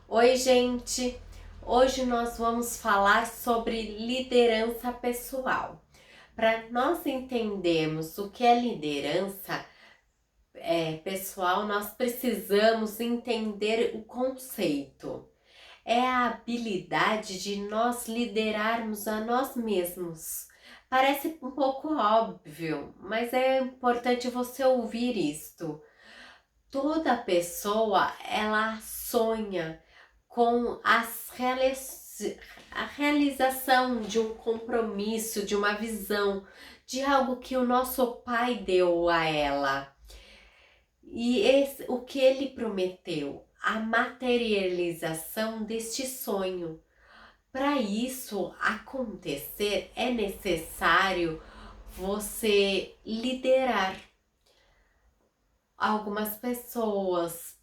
Oi, gente! Hoje nós vamos falar sobre liderança pessoal. Para nós entendermos o que é liderança pessoal, nós precisamos entender o conceito. É a habilidade de nós liderarmos a nós mesmos. Parece um pouco óbvio, mas é importante você ouvir isto. Toda pessoa, ela sonha com a realização de um compromisso, de uma visão, de algo que o nosso pai deu a ela. E o que ele prometeu, a materialização deste sonho. Para isso acontecer, é necessário você liderar algumas pessoas.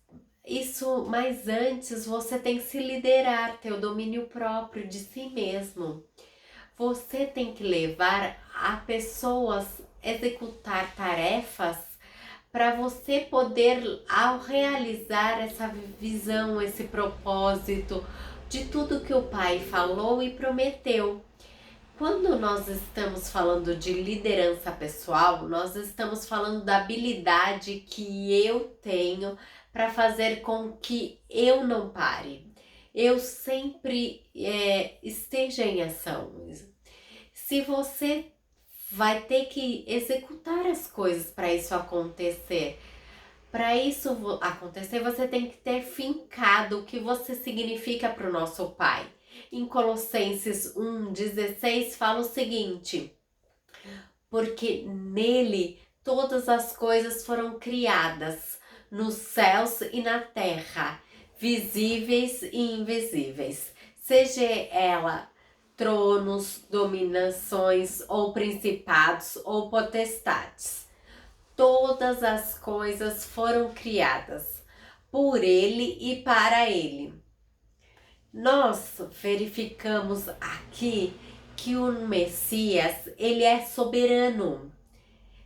Isso, mas antes você tem que se liderar, ter o domínio próprio de si mesmo. Você tem que levar a pessoas executar tarefas para você poder, ao realizar essa visão, esse propósito de tudo que o Pai falou e prometeu. Quando nós estamos falando de liderança pessoal, nós estamos falando da habilidade que eu tenho para fazer com que eu não pare. Eu sempre esteja em ação. Se você vai ter que executar as coisas para isso acontecer. Para isso acontecer, você tem que ter fincado o que você significa para o nosso Pai. Em Colossenses 1,16 fala o seguinte: porque nele todas as coisas foram criadas, nos céus e na terra, visíveis e invisíveis, seja ela tronos, dominações ou principados ou potestades. Todas as coisas foram criadas por ele e para ele. Nós verificamos aqui que o Messias, ele é soberano,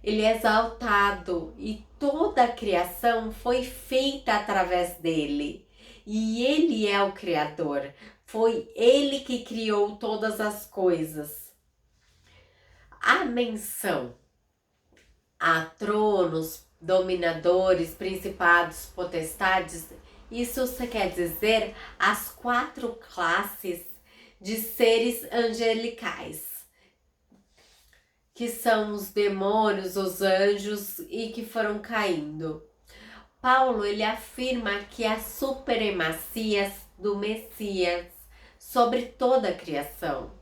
ele é exaltado e toda a criação foi feita através dele. E ele é o Criador, foi ele que criou todas as coisas. A menção a tronos, dominadores, principados, potestades, isso quer dizer as 4 classes de seres angelicais, que são os demônios, os anjos e que foram caindo. Paulo, ele afirma que a supremacia do Messias sobre toda a criação,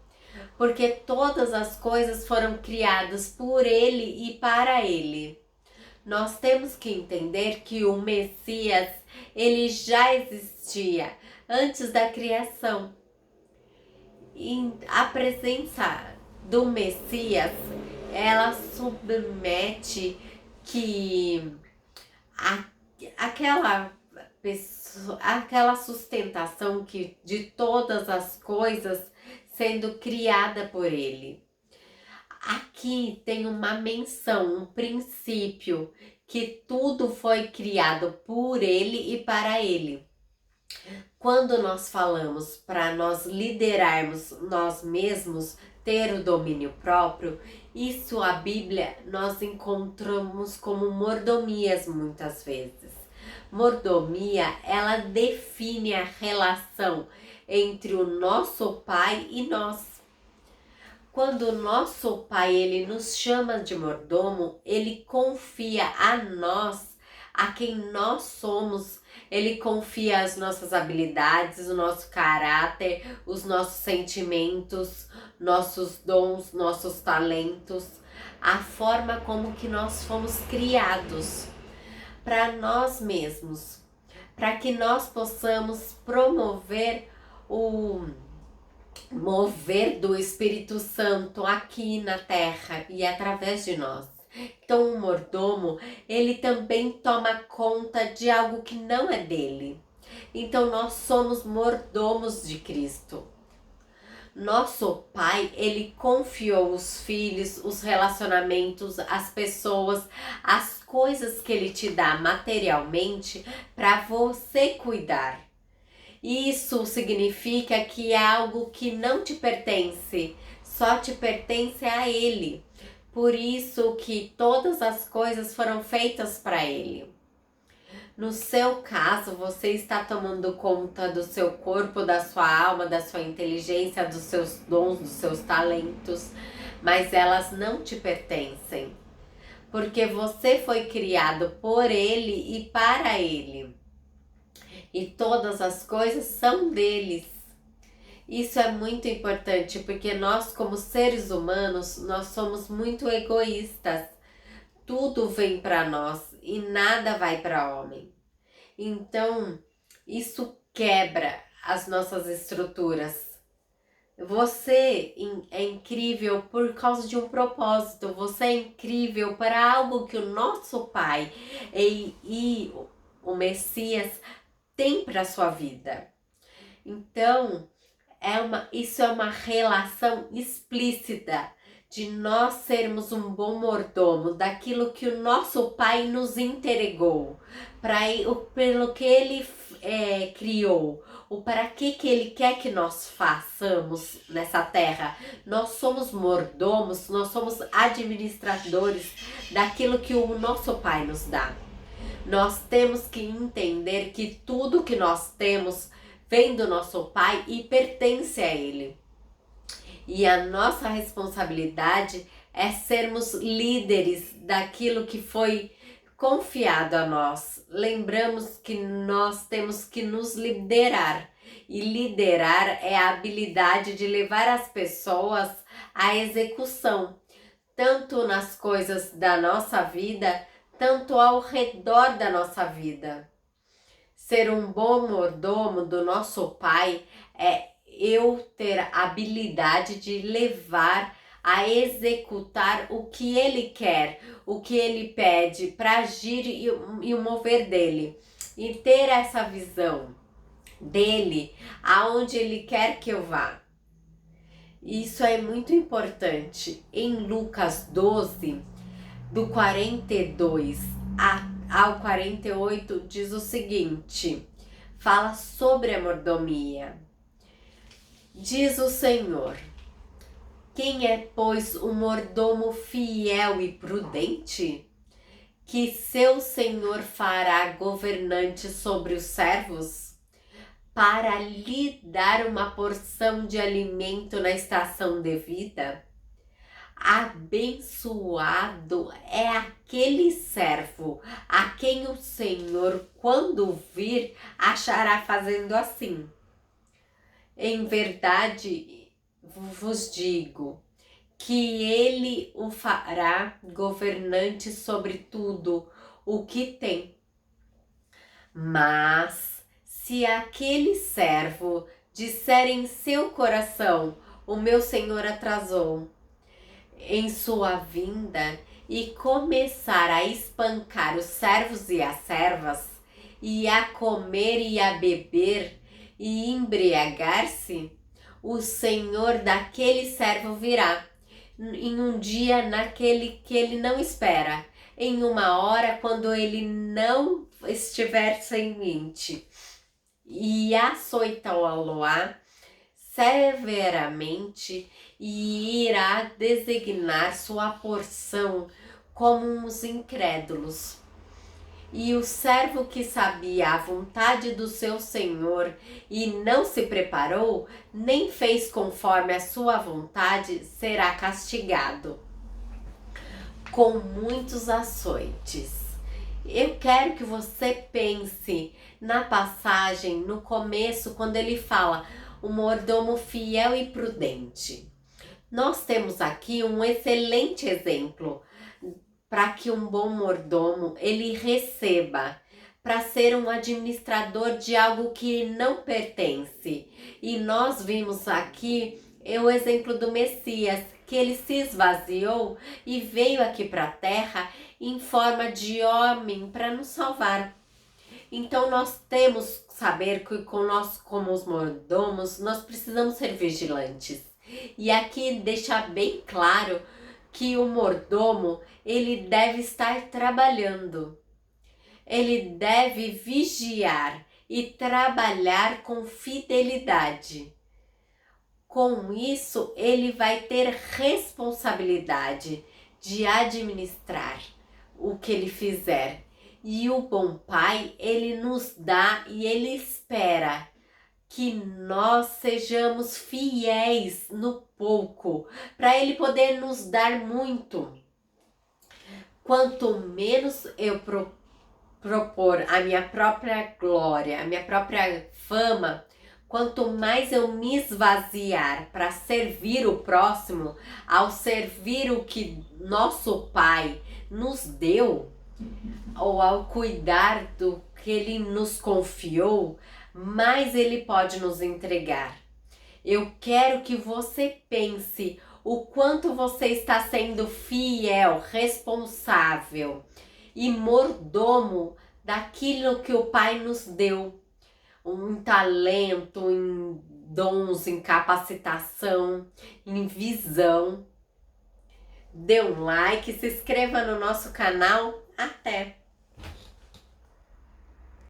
porque todas as coisas foram criadas por ele e para ele. Nós temos que entender que o Messias, ele já existia antes da criação. E a presença do Messias, ela submete que aquela sustentação que de todas as coisas sendo criada por ele. Aqui tem uma menção, um princípio, que tudo foi criado por ele e para ele. Quando nós falamos para nós liderarmos nós mesmos, ter o domínio próprio, isso a Bíblia nós encontramos como mordomias muitas vezes. Mordomia, ela define a relação entre o nosso Pai e nós. Quando o nosso Pai, ele nos chama de mordomo, ele confia a nós, a quem nós somos, ele confia as nossas habilidades, o nosso caráter, os nossos sentimentos, nossos dons, nossos talentos, a forma como que nós fomos criados para nós mesmos, para que nós possamos promover o mover do Espírito Santo aqui na terra e através de nós. Então o mordomo, ele também toma conta de algo que não é dele. Então nós somos mordomos de Cristo. Nosso Pai, ele confiou os filhos, os relacionamentos, as pessoas, as coisas que ele te dá materialmente para você cuidar. Isso significa que é algo que não te pertence, só te pertence a Ele. Por isso que todas as coisas foram feitas para Ele. No seu caso, você está tomando conta do seu corpo, da sua alma, da sua inteligência, dos seus dons, dos seus talentos, mas elas não te pertencem. Porque você foi criado por Ele e para Ele. E todas as coisas são deles. Isso é muito importante, porque nós, como seres humanos, nós somos muito egoístas. Tudo vem para nós e nada vai para o homem. Então, isso quebra as nossas estruturas. Você é incrível por causa de um propósito. Você é incrível para algo que o nosso Pai e o Messias tem para a sua vida. Então, isso é uma relação explícita de nós sermos um bom mordomo daquilo que o nosso Pai nos entregou, pelo que Ele criou, ou para que Ele quer que nós façamos nessa terra. Nós somos mordomos, nós somos administradores daquilo que o nosso Pai nos dá. Nós temos que entender que tudo que nós temos vem do nosso Pai e pertence a Ele. E a nossa responsabilidade é sermos líderes daquilo que foi confiado a nós. Lembramos que nós temos que nos liderar. E liderar é a habilidade de levar as pessoas à execução, tanto nas coisas da nossa vida, tanto ao redor da nossa vida. Ser um bom mordomo do nosso Pai é eu ter a habilidade de levar a executar o que Ele quer, o que Ele pede para agir e o mover dele. E ter essa visão dele, aonde Ele quer que eu vá. Isso é muito importante. Em Lucas 12, do 42 ao 48, diz o seguinte, fala sobre a mordomia. Diz o Senhor: quem é, pois, o mordomo fiel e prudente, que seu senhor fará governante sobre os servos, para lhe dar uma porção de alimento na estação devida? Abençoado é aquele servo a quem o Senhor, quando vir, achará fazendo assim. Em verdade vos digo que ele o fará governante sobre tudo o que tem. Mas se aquele servo disser em seu coração: o meu senhor atrasou em sua vinda, e começar a espancar os servos e as servas, e a comer e a beber, e embriagar-se, o senhor daquele servo virá, em um dia naquele que ele não espera, em uma hora quando ele não estiver sem mente, e açoitá-lo-á severamente, e irá designar sua porção como os incrédulos. E o servo que sabia a vontade do seu senhor e não se preparou, nem fez conforme a sua vontade, será castigado com muitos açoites. Eu quero que você pense na passagem, no começo, quando ele fala o mordomo fiel e prudente. Nós temos aqui um excelente exemplo para que um bom mordomo ele receba, para ser um administrador de algo que não pertence. E nós vimos aqui o exemplo do Messias, que ele se esvaziou e veio aqui para a terra em forma de homem para nos salvar. Então nós temos que saber que nós, como os mordomos, nós precisamos ser vigilantes. E aqui deixar bem claro que o mordomo, ele deve estar trabalhando. Ele deve vigiar e trabalhar com fidelidade. Com isso, ele vai ter responsabilidade de administrar o que ele fizer. E o bom pai, ele nos dá e ele espera que nós sejamos fiéis no pouco, para ele poder nos dar muito. Quanto menos eu propor a minha própria glória, a minha própria fama, quanto mais eu me esvaziar para servir o próximo, ao servir o que nosso Pai nos deu, ou ao cuidar do que Ele nos confiou, mais Ele pode nos entregar. Eu quero que você pense o quanto você está sendo fiel, responsável e mordomo daquilo que o Pai nos deu. Um talento, em dons, em capacitação, em visão. Dê um like, se inscreva no nosso canal. Até!